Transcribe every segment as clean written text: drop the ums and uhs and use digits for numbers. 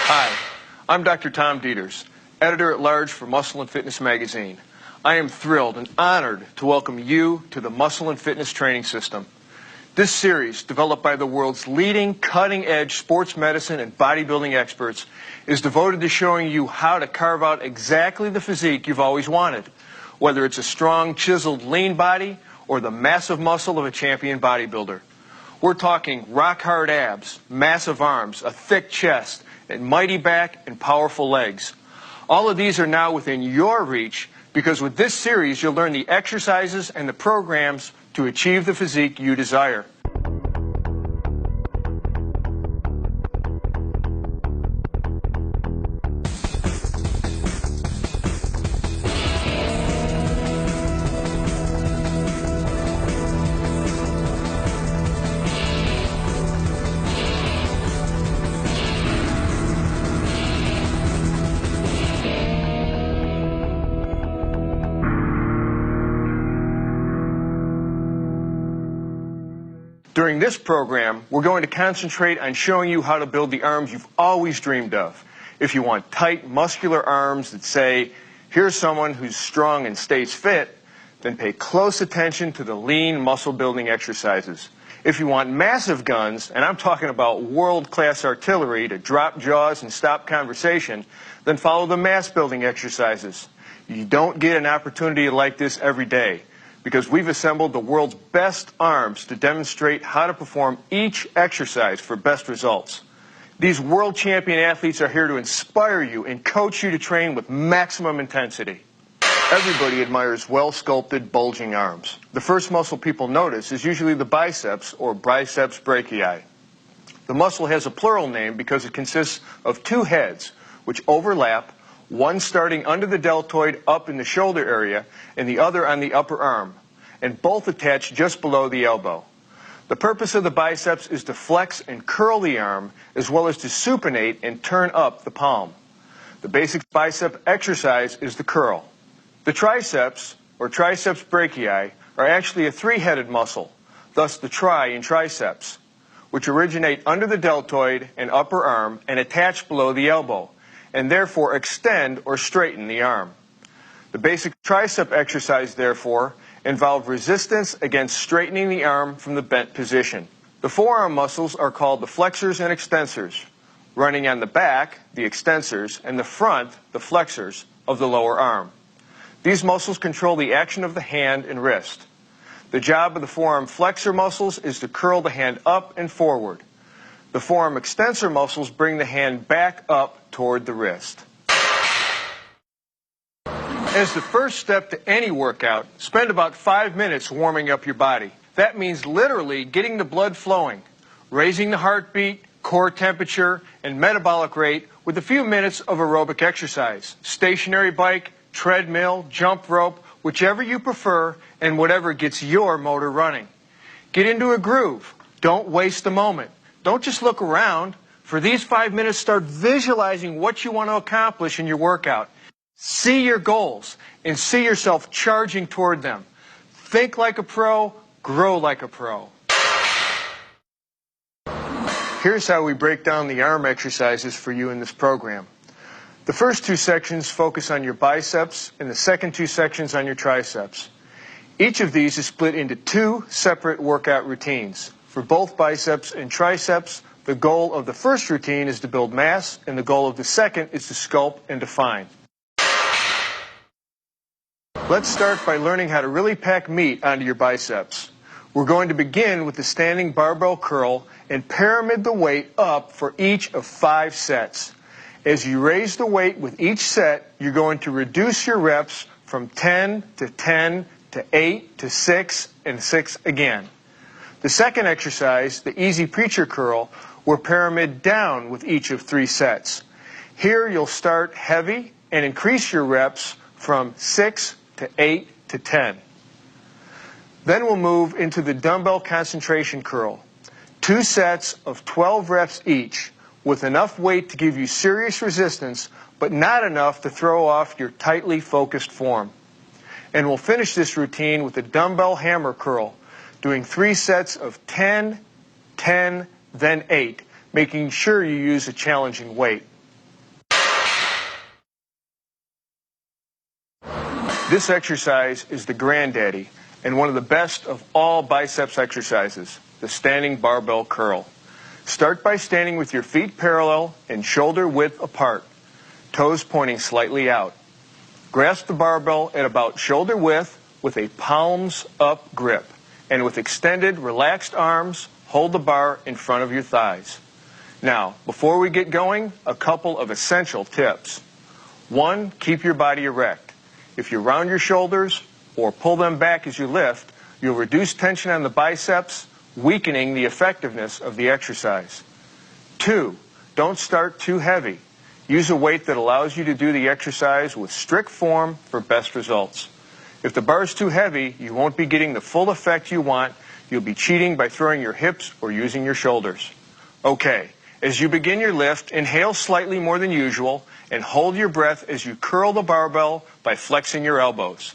Hi, I'm Dr. Tom Dieters, editor-at-large for Muscle and Fitness magazine. I am thrilled and honored to welcome you to the Muscle and Fitness Training System. This series, developed by the world's leading cutting-edge sports medicine and bodybuilding experts, is devoted to showing you how to carve out exactly the physique you've always wanted, whether it's a strong, chiseled, lean body or the massive muscle of a champion bodybuilder. We're talking rock-hard abs, massive arms, a thick chest, and mighty back and powerful legs. All of these are now within your reach because with this series you'll learn the exercises and the programs to achieve the physique you desire. During this program, we're going to concentrate on showing you how to build the arms you've always dreamed of. If you want tight, muscular arms that say, here's someone who's strong and stays fit, then pay close attention to the lean muscle-building exercises. If you want massive guns, and I'm talking about world-class artillery to drop jaws and stop conversation, then follow the mass-building exercises. You don't get an opportunity like this every day, because we've assembled the world's best arms to demonstrate how to perform each exercise for best results. These world champion athletes are here to inspire you and coach you to train with maximum intensity. Everybody admires well-sculpted, bulging arms. The first muscle people notice is usually the biceps or biceps brachii. The muscle has a plural name because it consists of two heads, which overlap, one starting under the deltoid up in the shoulder area and the other on the upper arm, and both attached just below the elbow. The purpose of the biceps is to flex and curl the arm as well as to supinate and turn up the palm. The basic bicep exercise is the curl. The triceps, or triceps brachii, are actually a three-headed muscle, thus the tri in triceps, which originate under the deltoid and upper arm and attach below the elbow, and therefore extend or straighten the arm. The basic tricep exercise, therefore, involve resistance against straightening the arm from the bent position. The forearm muscles are called the flexors and extensors, running on the back, the extensors, and the front, the flexors, of the lower arm. These muscles control the action of the hand and wrist. The job of the forearm flexor muscles is to curl the hand up and forward. The forearm extensor muscles bring the hand back up toward the wrist. As the first step to any workout, spend about 5 minutes warming up your body. That means literally getting the blood flowing, raising the heartbeat, core temperature, and metabolic rate with a few minutes of aerobic exercise. Stationary bike, treadmill, jump rope, whichever you prefer, and whatever gets your motor running. Get into a groove. Don't waste a moment. Don't just look around. For these 5 minutes, start visualizing what you want to accomplish in your workout. See your goals and see yourself charging toward them. Think like a pro, grow like a pro. Here's how we break down the arm exercises for you in this program. The first two sections focus on your biceps and the second two sections on your triceps. Each of these is split into two separate workout routines. For both biceps and triceps, the goal of the first routine is to build mass, and the goal of the second is to sculpt and define. Let's start by learning how to really pack meat onto your biceps. We're going to begin with the standing barbell curl and pyramid the weight up for each of 5 sets. As you raise the weight with each set, you're going to reduce your reps from 10 to 10 to 8 to 6 and 6 again. The second exercise, the easy preacher curl, will pyramid down with each of 3 sets. Here you'll start heavy and increase your reps from 6 to 8 to 10. Then we'll move into the dumbbell concentration curl. 2 sets of 12 reps each with enough weight to give you serious resistance, but not enough to throw off your tightly focused form. And we'll finish this routine with a dumbbell hammer curl, doing 3 sets of 10, 10, then 8, making sure you use a challenging weight. This exercise is the granddaddy and one of the best of all biceps exercises, the standing barbell curl. Start by standing with your feet parallel and shoulder width apart, toes pointing slightly out. Grasp the barbell at about shoulder width with a palms up grip, and with extended, relaxed arms, hold the bar in front of your thighs. Now, before we get going, a couple of essential tips. 1, keep your body erect. If you round your shoulders or pull them back as you lift, you'll reduce tension on the biceps, weakening the effectiveness of the exercise. 2, don't start too heavy. Use a weight that allows you to do the exercise with strict form for best results. If the bar is too heavy, you won't be getting the full effect you want. You'll be cheating by throwing your hips or using your shoulders. Okay, as you begin your lift, inhale slightly more than usual and hold your breath as you curl the barbell by flexing your elbows.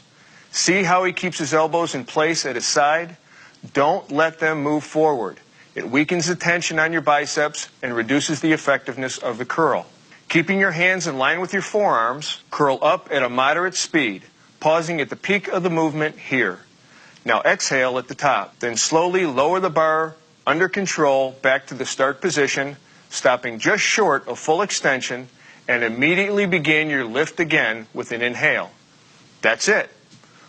See how he keeps his elbows in place at his side? Don't let them move forward. It weakens the tension on your biceps and reduces the effectiveness of the curl. Keeping your hands in line with your forearms, curl up at a moderate speed, pausing at the peak of the movement here. Now exhale at the top, then slowly lower the bar under control back to the start position, stopping just short of full extension, and immediately begin your lift again with an inhale. That's it.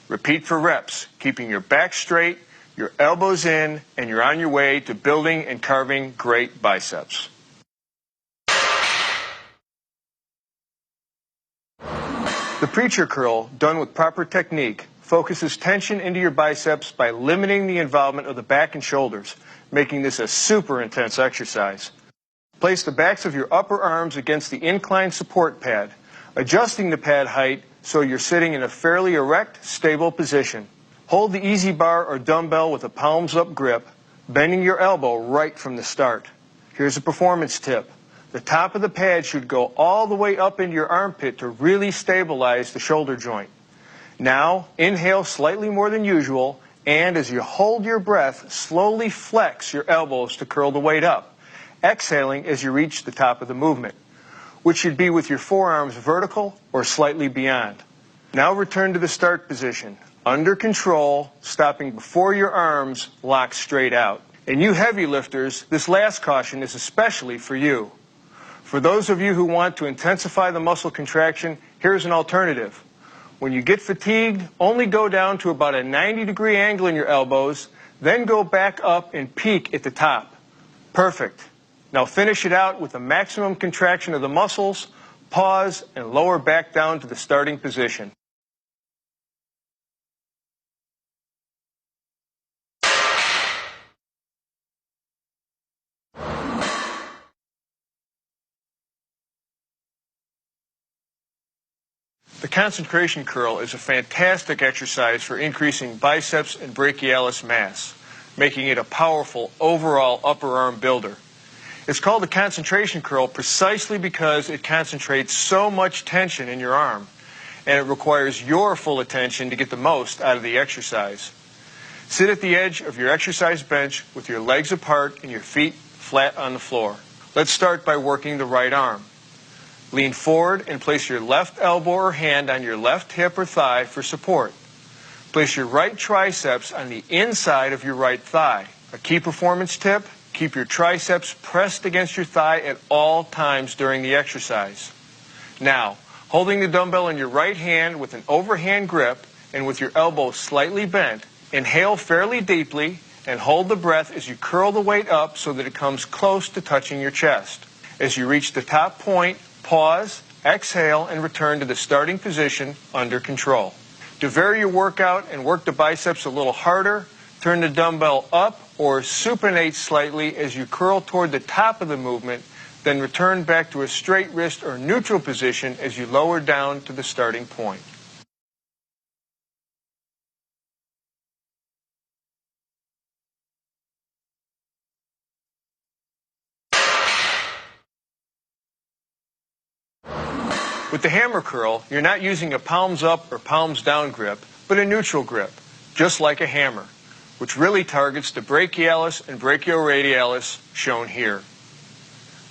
Repeat for reps, keeping your back straight, your elbows in, and you're on your way to building and carving great biceps. The preacher curl, done with proper technique, focuses tension into your biceps by limiting the involvement of the back and shoulders, making this a super intense exercise. Place the backs of your upper arms against the inclined support pad, adjusting the pad height so you're sitting in a fairly erect, stable position. Hold the easy bar or dumbbell with a palms up grip, bending your elbow right from the start. Here's a performance tip. The top of the pad should go all the way up into your armpit to really stabilize the shoulder joint. Now, inhale slightly more than usual, and as you hold your breath, slowly flex your elbows to curl the weight up, exhaling as you reach the top of the movement, which should be with your forearms vertical or slightly beyond. Now return to the start position, under control, stopping before your arms lock straight out. And you heavy lifters, this last caution is especially for you. For those of you who want to intensify the muscle contraction, here's an alternative. When you get fatigued, only go down to about a 90-degree angle in your elbows, then go back up and peak at the top. Perfect. Now finish it out with a maximum contraction of the muscles, pause, and lower back down to the starting position. The concentration curl is a fantastic exercise for increasing biceps and brachialis mass, making it a powerful overall upper arm builder. It's called the concentration curl precisely because it concentrates so much tension in your arm, and it requires your full attention to get the most out of the exercise. Sit at the edge of your exercise bench with your legs apart and your feet flat on the floor. Let's start by working the right arm. Lean forward and place your left elbow or hand on your left hip or thigh for support. Place your right triceps on the inside of your right thigh. A key performance tip, keep your triceps pressed against your thigh at all times during the exercise. Now, holding the dumbbell in your right hand with an overhand grip and with your elbow slightly bent, inhale fairly deeply and hold the breath as you curl the weight up so that it comes close to touching your chest. As you reach the top point, pause, exhale, and return to the starting position under control. To vary your workout and work the biceps a little harder, turn the dumbbell up or supinate slightly as you curl toward the top of the movement, then return back to a straight wrist or neutral position as you lower down to the starting point. With the hammer curl, you're not using a palms up or palms down grip, but a neutral grip, just like a hammer, which really targets the brachialis and brachioradialis shown here.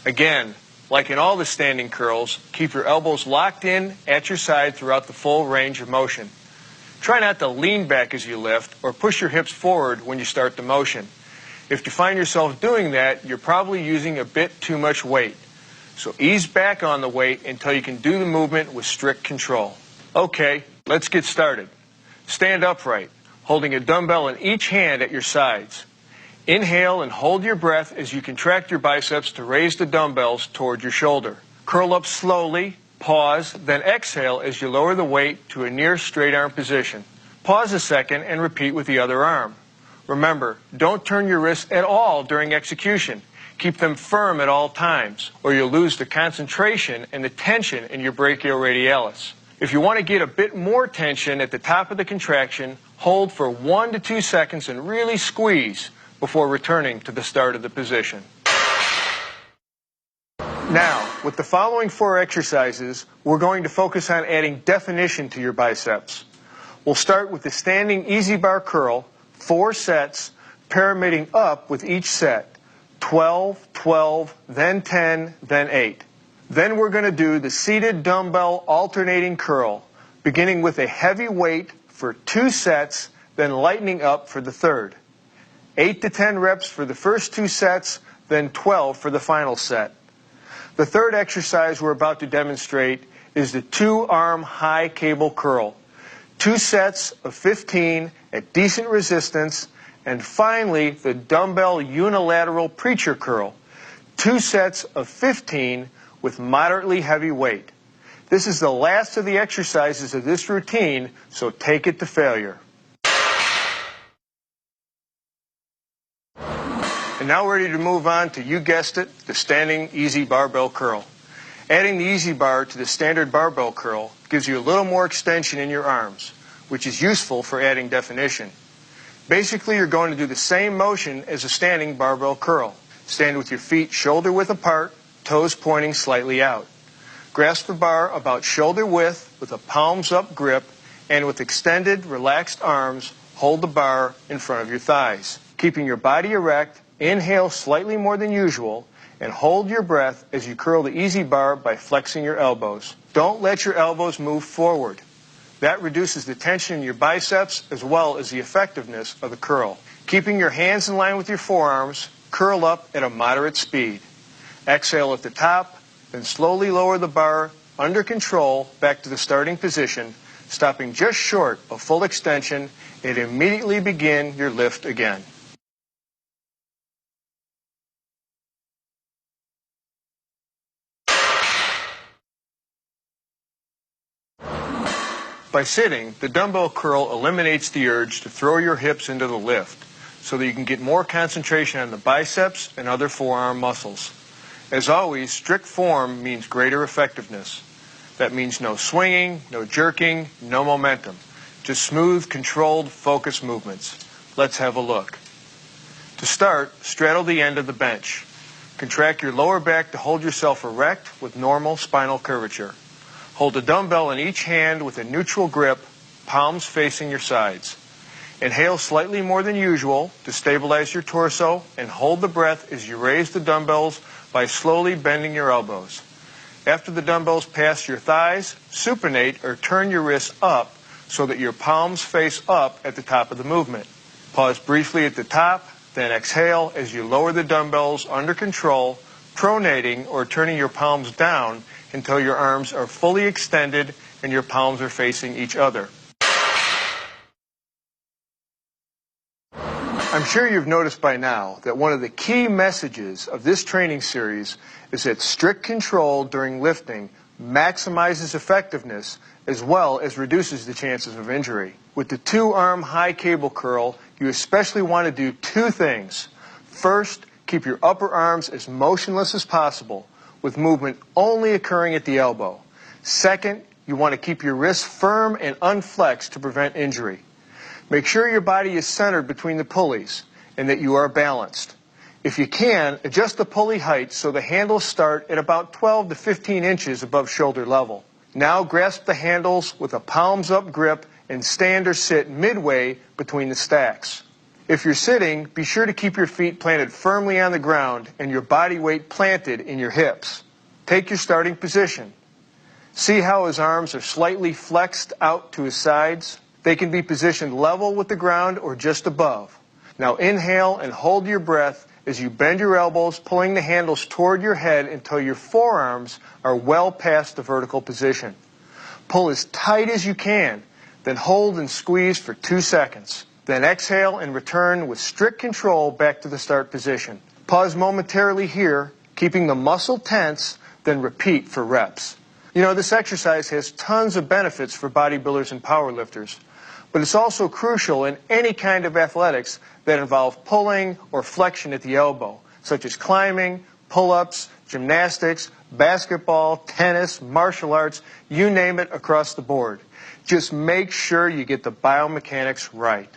Again, like in all the standing curls, keep your elbows locked in at your side throughout the full range of motion. Try not to lean back as you lift or push your hips forward when you start the motion. If you find yourself doing that, you're probably using a bit too much weight. So ease back on the weight until you can do the movement with strict control. Okay, let's get started. Stand upright, holding a dumbbell in each hand at your sides. Inhale and hold your breath as you contract your biceps to raise the dumbbells toward your shoulder. Curl up slowly, pause, then exhale as you lower the weight to a near straight arm position. Pause a second and repeat with the other arm. Remember, don't turn your wrists at all during execution. Keep them firm at all times, or you'll lose the concentration and the tension in your brachioradialis. If you want to get a bit more tension at the top of the contraction, hold for 1 to 2 seconds and really squeeze before returning to the start of the position. Now, with the following 4 exercises, we're going to focus on adding definition to your biceps. We'll start with the standing easy bar curl, 4 sets, pyramiding up with each set, 12, 12, then 10, then 8. Then we're going to do the seated dumbbell alternating curl, beginning with a heavy weight for 2 sets, then lightening up for the third. 8 to 10 reps for the first 2 sets, then 12 for the final set. The third exercise we're about to demonstrate is the 2-arm high cable curl. 2 sets of 15 at decent resistance, and finally the dumbbell unilateral preacher curl. 2 sets of 15 with moderately heavy weight. This is the last of the exercises of this routine, so take it to failure. And now we're ready to move on to, you guessed it, the standing easy barbell curl. Adding the easy bar to the standard barbell curl gives you a little more extension in your arms, which is useful for adding definition. Basically, you're going to do the same motion as a standing barbell curl. Stand with your feet shoulder width apart, toes pointing slightly out. Grasp the bar about shoulder width with a palms up grip, and with extended, relaxed arms, hold the bar in front of your thighs. Keeping your body erect, inhale slightly more than usual, and hold your breath as you curl the easy bar by flexing your elbows. Don't let your elbows move forward. That reduces the tension in your biceps as well as the effectiveness of the curl. Keeping your hands in line with your forearms, curl up at a moderate speed. Exhale at the top, then slowly lower the bar under control back to the starting position, stopping just short of full extension, and immediately begin your lift again. By sitting, the dumbbell curl eliminates the urge to throw your hips into the lift so that you can get more concentration on the biceps and other forearm muscles. As always, strict form means greater effectiveness. That means no swinging, no jerking, no momentum. Just smooth, controlled, focused movements. Let's have a look. To start, straddle the end of the bench. Contract your lower back to hold yourself erect with normal spinal curvature. Hold a dumbbell in each hand with a neutral grip, palms facing your sides. Inhale slightly more than usual to stabilize your torso, and hold the breath as you raise the dumbbells by slowly bending your elbows. After the dumbbells pass your thighs, supinate or turn your wrists up so that your palms face up at the top of the movement. Pause briefly at the top, then exhale as you lower the dumbbells under control, pronating or turning your palms down until your arms are fully extended and your palms are facing each other. I'm sure you've noticed by now that one of the key messages of this training series is that strict control during lifting maximizes effectiveness as well as reduces the chances of injury. With the 2-arm high cable curl, you especially want to do 2 things. First, keep your upper arms as motionless as possible, with movement only occurring at the elbow. Second, you want to keep your wrists firm and unflexed to prevent injury. Make sure your body is centered between the pulleys and that you are balanced. If you can, adjust the pulley height so the handles start at about 12 to 15 inches above shoulder level. Now grasp the handles with a palms up grip and stand or sit midway between the stacks. If you're sitting, be sure to keep your feet planted firmly on the ground and your body weight planted in your hips. Take your starting position. See how his arms are slightly flexed out to his sides? They can be positioned level with the ground or just above. Now inhale and hold your breath as you bend your elbows, pulling the handles toward your head until your forearms are well past the vertical position. Pull as tight as you can, then hold and squeeze for 2 seconds. Then exhale and return with strict control back to the start position. Pause momentarily here, keeping the muscle tense, then repeat for reps. You know, this exercise has tons of benefits for bodybuilders and powerlifters, but it's also crucial in any kind of athletics that involve pulling or flexion at the elbow, such as climbing, pull-ups, gymnastics, basketball, tennis, martial arts, you name it, across the board. Just make sure you get the biomechanics right.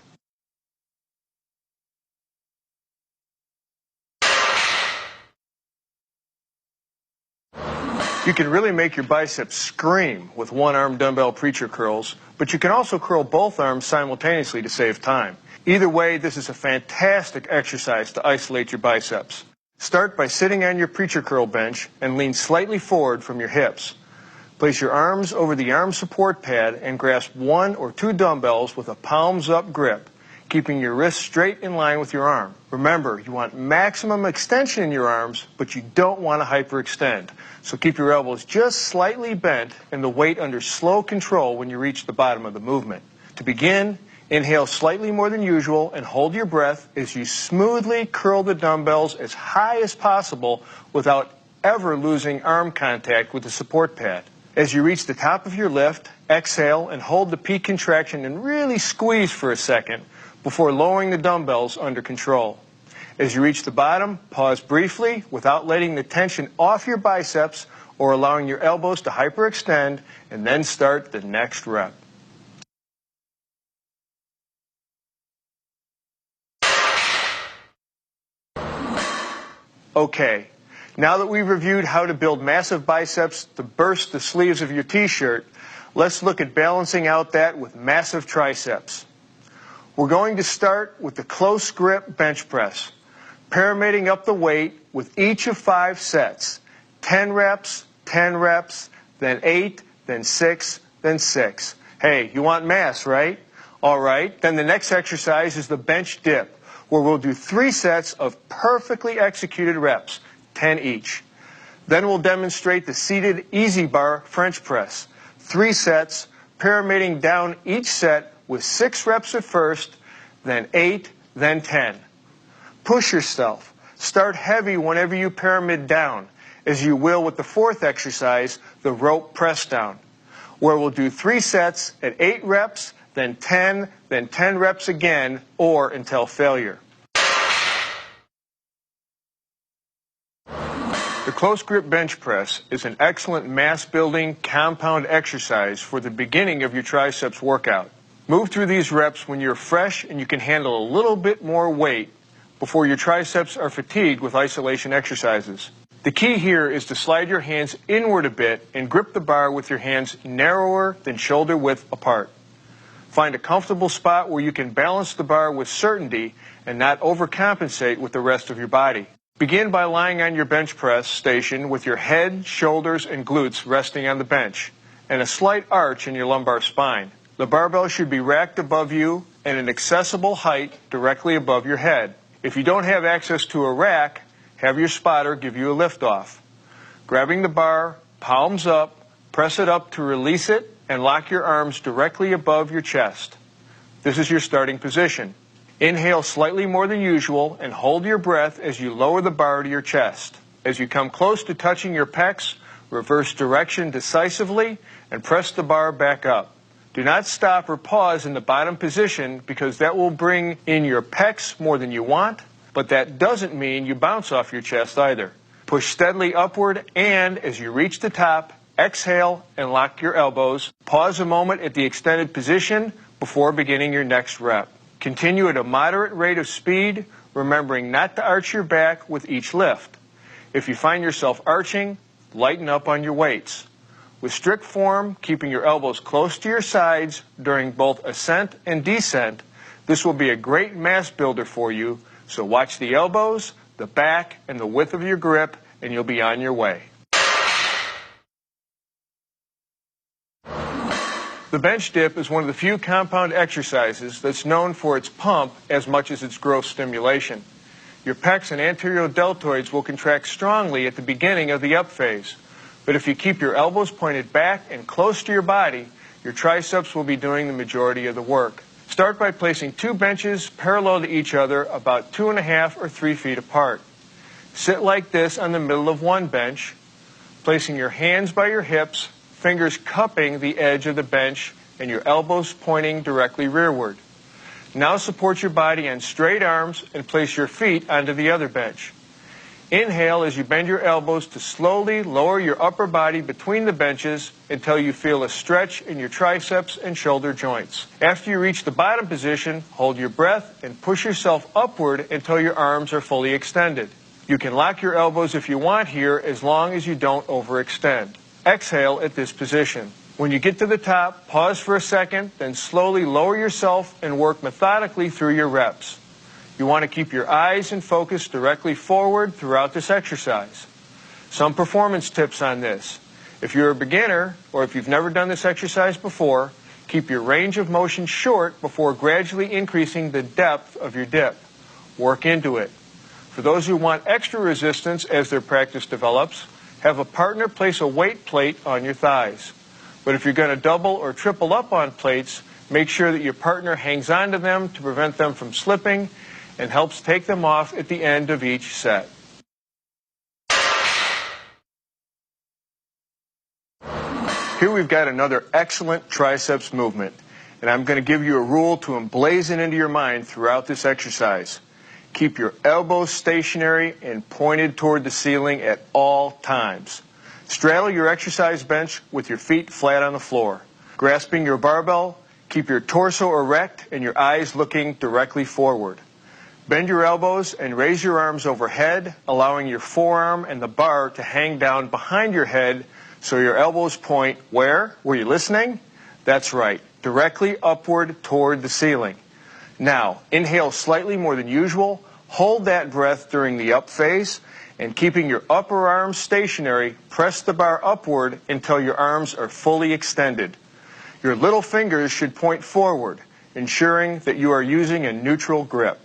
You can really make your biceps scream with one-arm dumbbell preacher curls, but you can also curl both arms simultaneously to save time. Either way, this is a fantastic exercise to isolate your biceps. Start by sitting on your preacher curl bench and lean slightly forward from your hips. Place your arms over the arm support pad and grasp 1 or 2 dumbbells with a palms-up grip, keeping your wrists straight in line with your arm. Remember, you want maximum extension in your arms, but you don't want to hyperextend. So keep your elbows just slightly bent and the weight under slow control when you reach the bottom of the movement. To begin, inhale slightly more than usual and hold your breath as you smoothly curl the dumbbells as high as possible without ever losing arm contact with the support pad. As you reach the top of your lift, exhale and hold the peak contraction and really squeeze for a second before lowering the dumbbells under control. As you reach the bottom, pause briefly without letting the tension off your biceps or allowing your elbows to hyperextend, and then start the next rep. Okay, now that we've reviewed how to build massive biceps to burst the sleeves of your t-shirt, let's look at balancing out that with massive triceps. We're going to start with the close grip bench press, pyramiding up the weight with each of 5 sets. 10 reps, 10 reps, then 8, then 6, then 6. Hey, you want mass, right? All right, then the next exercise is the bench dip, where we'll do 3 sets of perfectly executed reps, 10 each. Then we'll demonstrate the seated easy bar French press, 3 sets, pyramiding down each set with 6 reps at first, then 8, then 10. Push yourself. Start heavy whenever you pyramid down, as you will with the 4th exercise, the rope press down, where we'll do 3 sets at 8 reps, then 10 reps again, or until failure. The close grip bench press is an excellent mass-building compound exercise for the beginning of your triceps workout. Move through these reps when you're fresh and you can handle a little bit more weight before your triceps are fatigued with isolation exercises. The key here is to slide your hands inward a bit and grip the bar with your hands narrower than shoulder width apart. Find a comfortable spot where you can balance the bar with certainty and not overcompensate with the rest of your body. Begin by lying on your bench press station with your head, shoulders, and glutes resting on the bench, and a slight arch in your lumbar spine. The barbell should be racked above you and an accessible height directly above your head. If you don't have access to a rack, have your spotter give you a lift off. Grabbing the bar, palms up, press it up to release it, and lock your arms directly above your chest. This is your starting position. Inhale slightly more than usual and hold your breath as you lower the bar to your chest. As you come close to touching your pecs, reverse direction decisively and press the bar back up. Do not stop or pause in the bottom position because that will bring in your pecs more than you want, but that doesn't mean you bounce off your chest either. Push steadily upward and, as you reach the top, exhale and lock your elbows. Pause a moment at the extended position before beginning your next rep. Continue at a moderate rate of speed, remembering not to arch your back with each lift. If you find yourself arching, lighten up on your weights. With strict form, keeping your elbows close to your sides during both ascent and descent, this will be a great mass builder for you, so watch the elbows, the back, and the width of your grip, and you'll be on your way. The bench dip is one of the few compound exercises that's known for its pump as much as its growth stimulation. Your pecs and anterior deltoids will contract strongly at the beginning of the up phase, but if you keep your elbows pointed back and close to your body, your triceps will be doing the majority of the work. Start by placing two benches parallel to each other about 2.5 or 3 feet apart. Sit like this on the middle of one bench, placing your hands by your hips, fingers cupping the edge of the bench, and your elbows pointing directly rearward. Now support your body on straight arms and place your feet onto the other bench. Inhale as you bend your elbows to slowly lower your upper body between the benches until you feel a stretch in your triceps and shoulder joints. After you reach the bottom position, hold your breath and push yourself upward until your arms are fully extended. You can lock your elbows if you want here, as long as you don't overextend. Exhale at this position. When you get to the top, pause for a second, then slowly lower yourself and work methodically through your reps. You want to keep your eyes and focus directly forward throughout this exercise. Some performance tips on this. If you're a beginner, or if you've never done this exercise before, keep your range of motion short before gradually increasing the depth of your dip. Work into it. For those who want extra resistance as their practice develops, have a partner place a weight plate on your thighs. But if you're going to double or triple up on plates, make sure that your partner hangs on to them to prevent them from slipping and helps take them off at the end of each set. Here we've got another excellent triceps movement, and I'm going to give you a rule to emblazon into your mind throughout this exercise. Keep your elbows stationary and pointed toward the ceiling at all times. Straddle your exercise bench with your feet flat on the floor. Grasping your barbell, keep your torso erect and your eyes looking directly forward. Bend your elbows and raise your arms overhead, allowing your forearm and the bar to hang down behind your head so your elbows point where? Were you listening? That's right, directly upward toward the ceiling. Now, inhale slightly more than usual, hold that breath during the up phase, and keeping your upper arms stationary, press the bar upward until your arms are fully extended. Your little fingers should point forward, ensuring that you are using a neutral grip.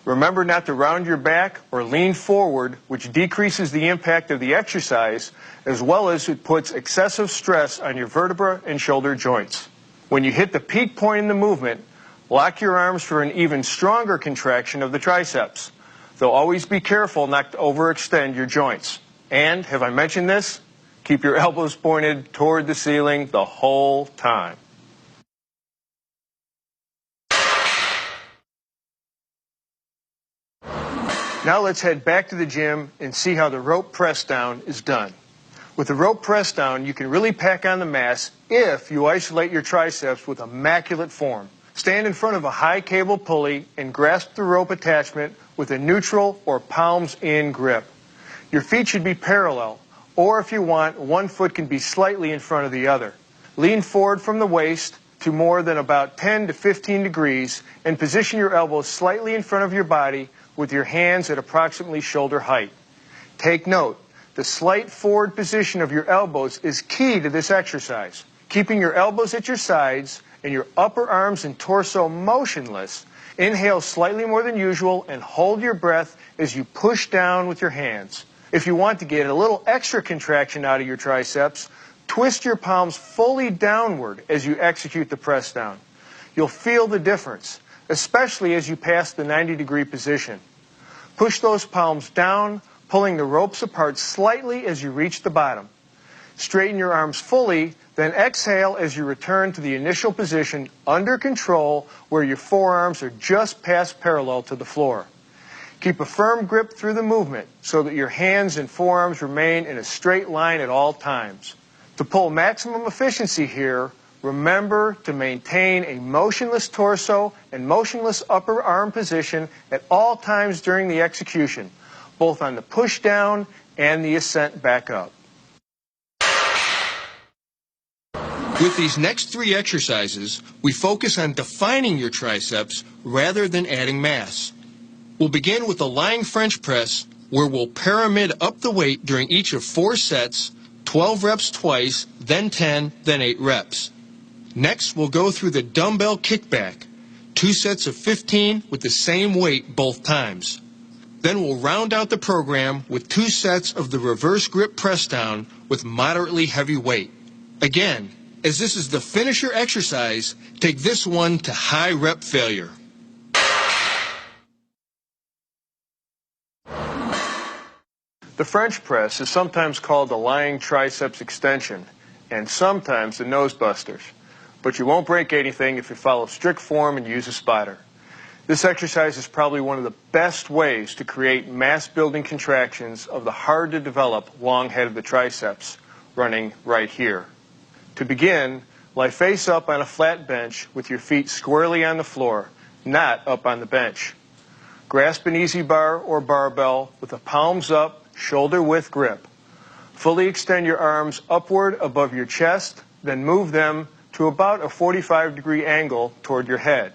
Remember not to round your back or lean forward, which decreases the impact of the exercise, as well as it puts excessive stress on your vertebra and shoulder joints. When you hit the peak point in the movement, lock your arms for an even stronger contraction of the triceps. Though always be careful not to overextend your joints. And, have I mentioned this? Keep your elbows pointed toward the ceiling the whole time. Now let's head back to the gym and see how the rope press down is done. With the rope press down, you can really pack on the mass if you isolate your triceps with immaculate form. Stand in front of a high cable pulley and grasp the rope attachment with a neutral or palms-in grip. Your feet should be parallel, or if you want, one foot can be slightly in front of the other. Lean forward from the waist to more than about 10 to 15 degrees and position your elbows slightly in front of your body with your hands at approximately shoulder height. Take note, the slight forward position of your elbows is key to this exercise. Keeping your elbows at your sides and your upper arms and torso motionless, inhale slightly more than usual and hold your breath as you push down with your hands. If you want to get a little extra contraction out of your triceps, twist your palms fully downward as you execute the press down. You'll feel the difference, especially as you pass the 90-degree position. Push those palms down, pulling the ropes apart slightly as you reach the bottom. Straighten your arms fully, then exhale as you return to the initial position under control where your forearms are just past parallel to the floor. Keep a firm grip through the movement so that your hands and forearms remain in a straight line at all times. To pull maximum efficiency here, remember to maintain a motionless torso and motionless upper arm position at all times during the execution, both on the push down and the ascent back up. With these next three exercises, we focus on defining your triceps rather than adding mass. We'll begin with a lying French press, where we'll pyramid up the weight during each of 4 sets, 12 reps twice, then 10, then 8 reps. Next, we'll go through the dumbbell kickback, 2 sets of 15 with the same weight both times. Then we'll round out the program with 2 sets of the reverse grip press down with moderately heavy weight. Again, as this is the finisher exercise, take this one to high rep failure. The French press is sometimes called the lying triceps extension and sometimes the nose busters, but you won't break anything if you follow strict form and use a spotter. This exercise is probably one of the best ways to create mass-building contractions of the hard-to-develop long head of the triceps, running right here. To begin, lie face up on a flat bench with your feet squarely on the floor, not up on the bench. Grasp an easy bar or barbell with the palms up, shoulder-width grip. Fully extend your arms upward above your chest, then move them to about a 45-degree angle toward your head.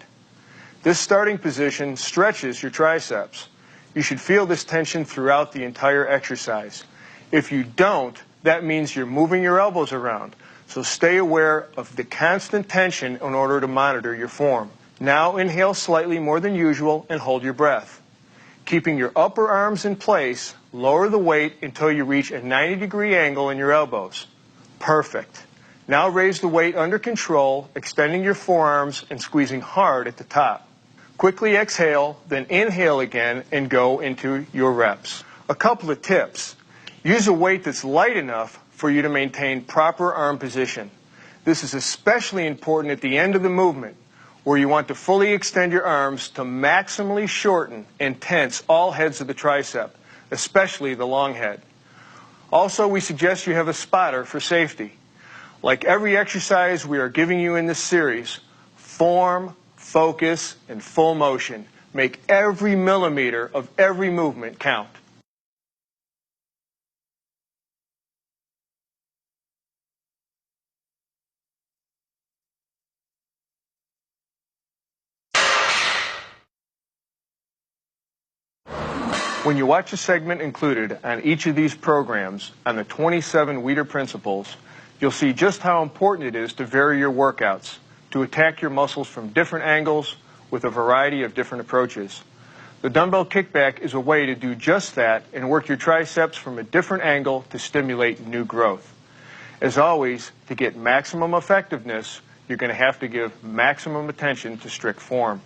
This starting position stretches your triceps. You should feel this tension throughout the entire exercise. If you don't, that means you're moving your elbows around. So stay aware of the constant tension in order to monitor your form. Now inhale slightly more than usual and hold your breath. Keeping your upper arms in place, lower the weight until you reach a 90-degree angle in your elbows. Perfect. Now raise the weight under control, extending your forearms and squeezing hard at the top. Quickly exhale, then inhale again and go into your reps. A couple of tips. Use a weight that's light enough for you to maintain proper arm position. This is especially important at the end of the movement, where you want to fully extend your arms to maximally shorten and tense all heads of the tricep, especially the long head. Also, we suggest you have a spotter for safety. Like every exercise we are giving you in this series, form, focus, and full motion. Make every millimeter of every movement count. When you watch a segment included on each of these programs on the 27 Weider principles, you'll see just how important it is to vary your workouts, to attack your muscles from different angles with a variety of different approaches. The dumbbell kickback is a way to do just that and work your triceps from a different angle to stimulate new growth. As always, to get maximum effectiveness, you're going to have to give maximum attention to strict form.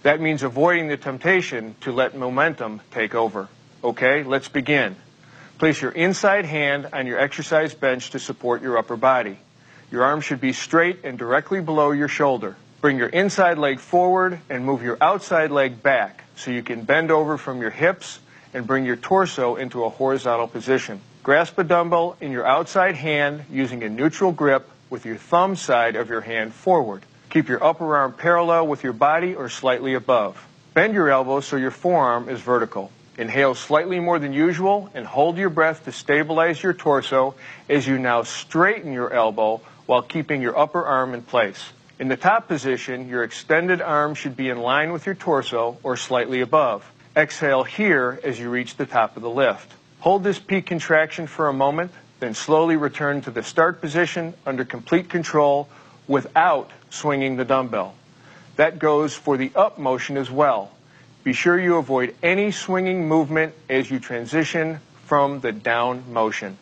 That means avoiding the temptation to let momentum take over. Okay, let's begin. Place your inside hand on your exercise bench to support your upper body. Your arm should be straight and directly below your shoulder. Bring your inside leg forward and move your outside leg back so you can bend over from your hips and bring your torso into a horizontal position. Grasp a dumbbell in your outside hand using a neutral grip with your thumb side of your hand forward. Keep your upper arm parallel with your body or slightly above. Bend your elbows so your forearm is vertical. Inhale slightly more than usual and hold your breath to stabilize your torso as you now straighten your elbow while keeping your upper arm in place. In the top position, your extended arm should be in line with your torso or slightly above. Exhale here as you reach the top of the lift. Hold this peak contraction for a moment, then slowly return to the start position under complete control without swinging the dumbbell. That goes for the up motion as well. Be sure you avoid any swinging movement as you transition from the down motion.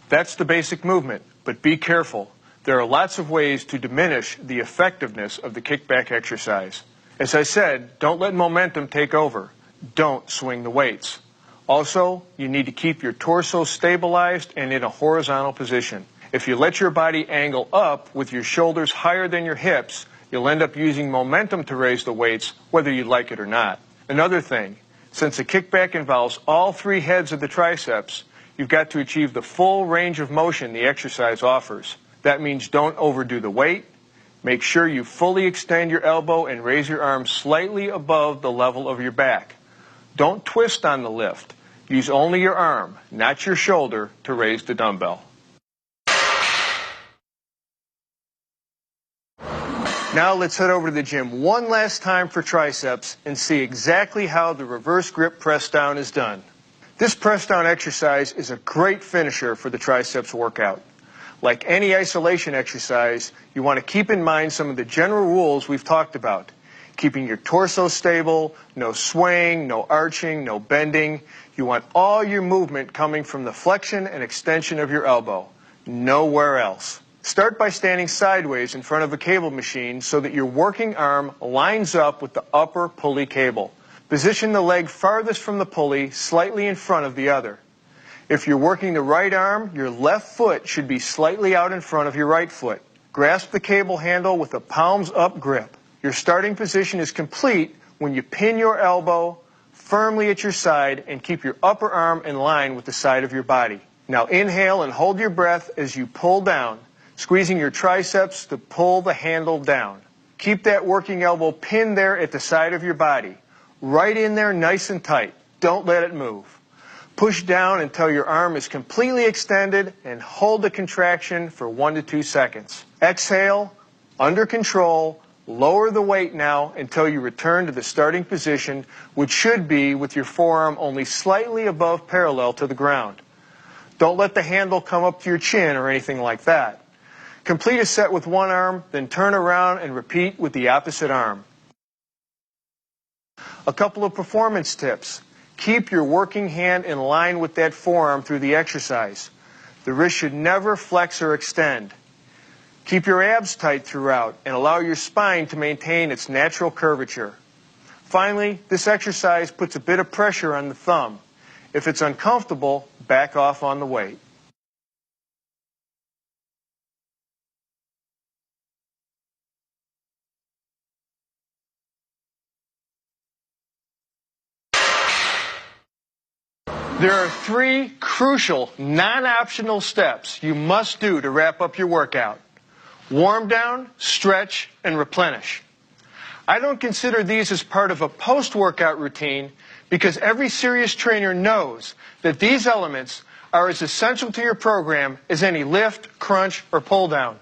That's the basic movement, but be careful. There are lots of ways to diminish the effectiveness of the kickback exercise. As I said, don't let momentum take over. Don't swing the weights. Also, you need to keep your torso stabilized and in a horizontal position. If you let your body angle up with your shoulders higher than your hips, you'll end up using momentum to raise the weights, whether you like it or not. Another thing, since the kickback involves all 3 heads of the triceps, you've got to achieve the full range of motion the exercise offers. That means don't overdo the weight. Make sure you fully extend your elbow and raise your arm slightly above the level of your back. Don't twist on the lift. Use only your arm, not your shoulder, to raise the dumbbell. Now let's head over to the gym one last time for triceps and see exactly how the reverse grip press down is done. This press down exercise is a great finisher for the triceps workout. Like any isolation exercise, you want to keep in mind some of the general rules we've talked about. Keeping your torso stable, no swaying, no arching, no bending. You want all your movement coming from the flexion and extension of your elbow. Nowhere else. Start by standing sideways in front of a cable machine so that your working arm lines up with the upper pulley cable. Position the leg farthest from the pulley, slightly in front of the other. If you're working the right arm, your left foot should be slightly out in front of your right foot. Grasp the cable handle with a palms-up grip. Your starting position is complete when you pin your elbow firmly at your side and keep your upper arm in line with the side of your body. Now inhale and hold your breath as you pull down, squeezing your triceps to pull the handle down. Keep that working elbow pinned there at the side of your body. Right in there nice and tight. Don't let it move. Push down until your arm is completely extended and hold the contraction for 1 to 2 seconds. Exhale, under control, lower the weight now until you return to the starting position, which should be with your forearm only slightly above parallel to the ground. Don't let the handle come up to your chin or anything like that. Complete a set with one arm, then turn around and repeat with the opposite arm. A couple of performance tips. Keep your working hand in line with that forearm through the exercise. The wrist should never flex or extend. Keep your abs tight throughout and allow your spine to maintain its natural curvature. Finally, this exercise puts a bit of pressure on the thumb. If it's uncomfortable, back off on the weight. There are 3 crucial, non-optional steps you must do to wrap up your workout. Warm down, stretch, and replenish. I don't consider these as part of a post-workout routine because every serious trainer knows that these elements are as essential to your program as any lift, crunch, or pull down.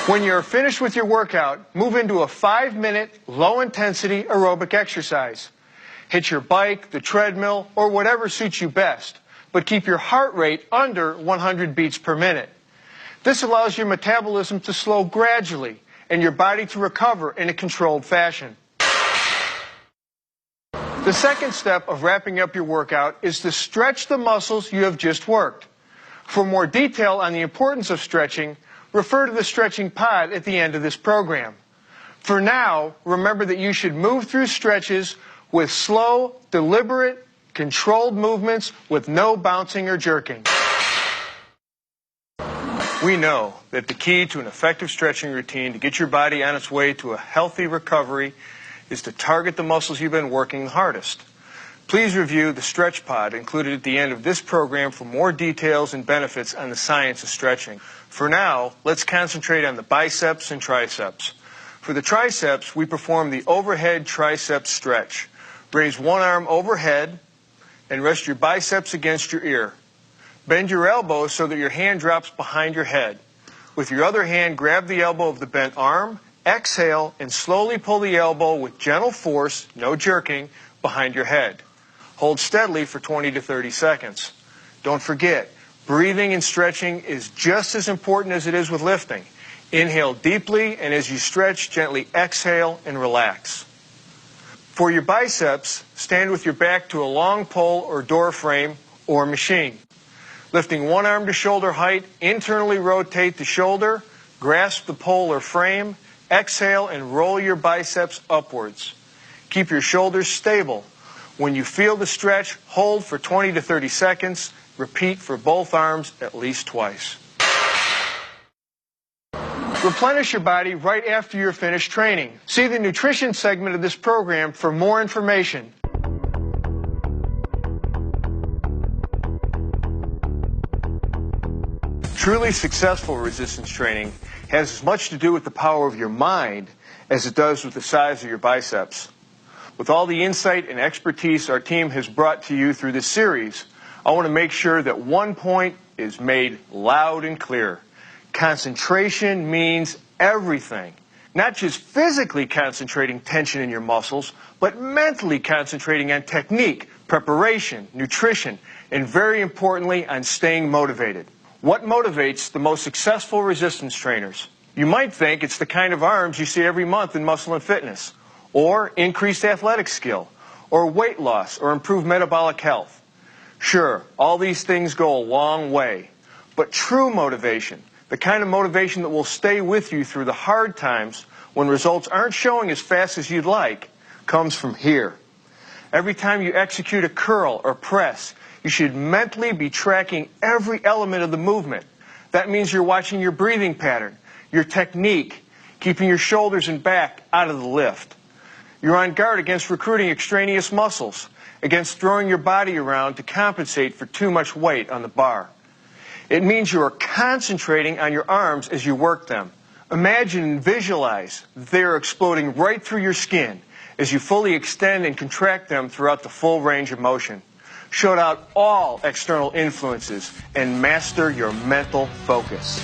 When you're finished with your workout, move into a 5-minute, low-intensity aerobic exercise. Hit your bike, the treadmill, or whatever suits you best, but keep your heart rate under 100 beats per minute. This allows your metabolism to slow gradually and your body to recover in a controlled fashion. The second step of wrapping up your workout is to stretch the muscles you have just worked. For more detail on the importance of stretching, refer to the stretching pod at the end of this program. For now, remember that you should move through stretches with slow, deliberate, controlled movements with no bouncing or jerking. We know that the key to an effective stretching routine to get your body on its way to a healthy recovery is to target the muscles you've been working the hardest. Please review the stretch pod included at the end of this program for more details and benefits on the science of stretching. For now, let's concentrate on the biceps and triceps. For the triceps, we perform the overhead tricep stretch. Raise one arm overhead and rest your biceps against your ear. Bend your elbow so that your hand drops behind your head. With your other hand, grab the elbow of the bent arm, exhale, and slowly pull the elbow with gentle force, no jerking, behind your head. Hold steadily for 20 to 30 seconds. Don't forget, breathing and stretching is just as important as it is with lifting. Inhale deeply, and as you stretch, gently exhale and relax. For your biceps, stand with your back to a long pole or door frame or machine. Lifting one arm to shoulder height, internally rotate the shoulder, grasp the pole or frame, exhale and roll your biceps upwards. Keep your shoulders stable. When you feel the stretch, hold for 20 to 30 seconds. Repeat for both arms at least twice. Replenish your body right after you're finished training. See the nutrition segment of this program for more information. Truly successful resistance training has as much to do with the power of your mind as it does with the size of your biceps. With all the insight and expertise our team has brought to you through this series, I want to make sure that one point is made loud and clear. Concentration means everything. Not just physically concentrating tension in your muscles, but mentally concentrating on technique, preparation, nutrition, and very importantly, on staying motivated. What motivates the most successful resistance trainers? You might think it's the kind of arms you see every month in Muscle and Fitness, or increased athletic skill, or weight loss, or improved metabolic health. Sure, all these things go a long way, but true motivation, the kind of motivation that will stay with you through the hard times when results aren't showing as fast as you'd like, comes from here. Every time you execute a curl or press, you should mentally be tracking every element of the movement. That means you're watching your breathing pattern, your technique, keeping your shoulders and back out of the lift. You're on guard against recruiting extraneous muscles, against throwing your body around to compensate for too much weight on the bar. It means you are concentrating on your arms as you work them. Imagine and visualize that they are exploding right through your skin as you fully extend and contract them throughout the full range of motion. Shut out all external influences and master your mental focus.